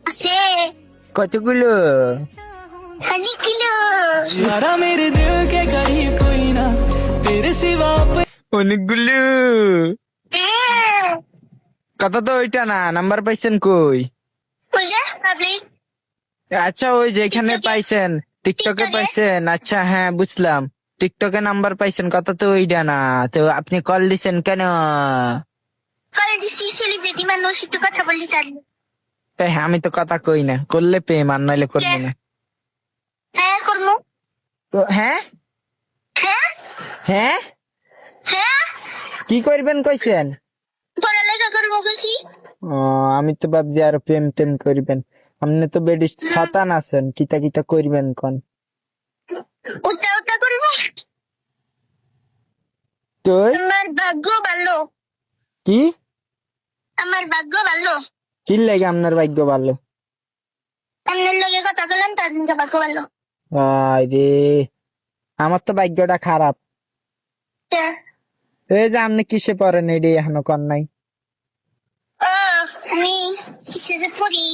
আছে কতগুলো? অনেকগুলো। यारा मेरे दिल के करीब कोई ना तेरे सिवा অনেকগুলো। হুম, কথা তো ওইটা না, নাম্বার পাইছেন কই? বুঝা পাবলিক আচ্ছা ওই যেখানে টিকটকে? পাইছেন, টিকটকে টিকটকে? পাইছেন? আচ্ছা হ্যাঁ বুঝলাম, টিকটকে নাম্বার পাইছেন, কথা তো ওইটা না। তো আপনি কল দিছেন কেন? কলে দিছি সেলিব্রিটি মানুষ একটু কথা বললি তার আমি তো কথা কই না, করলে প্রেম আর নাইলে করবো না। হ্যাঁ করবো। তো হ্যাঁ হ্যাঁ হ্যাঁ হ্যাঁ কি করবেন কইছেন? পড়ালেখা করবো বলছি। ও, আমি তো ভাবছি আরো প্রেম টেম করবেন। আপনি তো বেডি শতান আছেন, কিতা কিতা করবেন কোন? উঠা উঠা করবো। তুই আমার ভাগ্য ভালো, কি আমার ভাগ্য ভালো। কি লাগে আপনার ভাগ্য ভালো? আপনার লগে কথা বললাম তার জন্য ভাগ্য ভালো। রে, আমার তো ভাগ্যটা খারাপ। তা, এই যে আপনি কিসে পড়েন এডি এখনো কর নাই? ও আমি কিসে যে পড়ি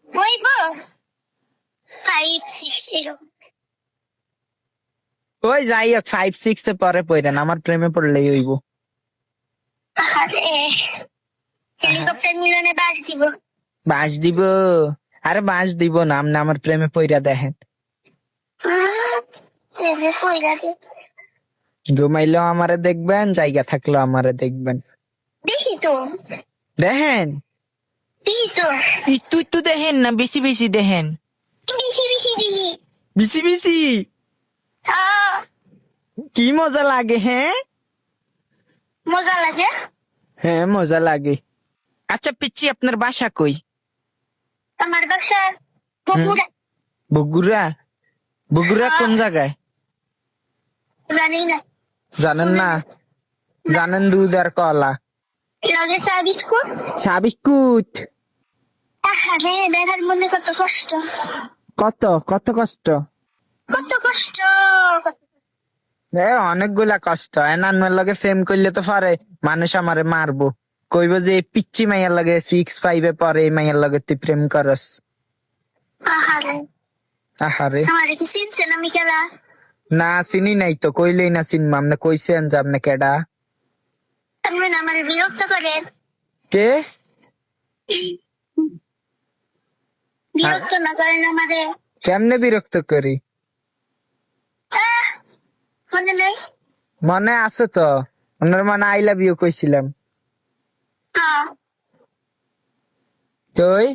বইব 5, 6 এরকম। ওই যাই হোক 5, 6 এ পরে পড়েন, আমার প্রেমে পড়লেই হইব। আরে হেলিকপ্টার মিলনে বাস দিব। বাঁশ দিব? আরে বাঁশ দিব না, আপনি আমার প্রেমে পইরা দেখেন। এবে কইরা দে। ঘুমাইলেও আমারে দেখবেন, জায়গা থাকলেও আমারে দেখবেন। দেখি তো দেখেন, দেখি তো একটু একটু দেখেন না, বেশি বেশি দেখেন। বেশি বেশি দেখি। বেশি বেশি আহ, কি মজা লাগে। হ্যাঁ মজা লাগে। হ্যাঁ মজা লাগে। আচ্ছা পিচ্ছি, আপনার বাসা কই? আমার বাসা বগুড়া। বগুড়া? বগুড়া কোন জায়গায়? জানি না। জানেন না? জানেন দুধ আর কলা। লগে চা বিস্কুট। চা বিস্কুট? আরে দেখার মনে কত কষ্ট, কত কত কষ্ট? কত কষ্ট। অনেকগুলা কষ্ট। এনার লগে ফেম করলে তো পারে মানুষ আমারে মারবো, কইব যে এই পিচ্ছি মাইয়ার লগে 6, 5 পরে এই মাইয়ার লগে তুই প্রেম করস। আহারে আহারে, আমার কি চিনছেন আমি কেলা? না চিনি নাই তো, কইলেই না চিনবো। আপনি কইছেন যে আপনি কেডা? আপনি না আমার বিরক্ত করেন। কে? বিরক্ত না করেন আমারে। কেমনে বিরক্ত করি? আহ, মনে নেই। মনে আছে তো, আপনার মানে আই লাভ ইউ কইছিলাম। হ্যাঁ তুই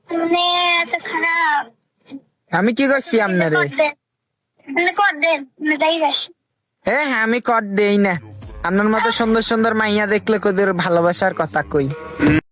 মানে এত খারাপ। আমি কি করছি আপনারে? কর দেন যাই যাস। হ্যাঁ আমি কট দেই না। আপনার মতো সুন্দর সুন্দর মাইয়া দেখলে কোদের ভালোবাসার কথা কই।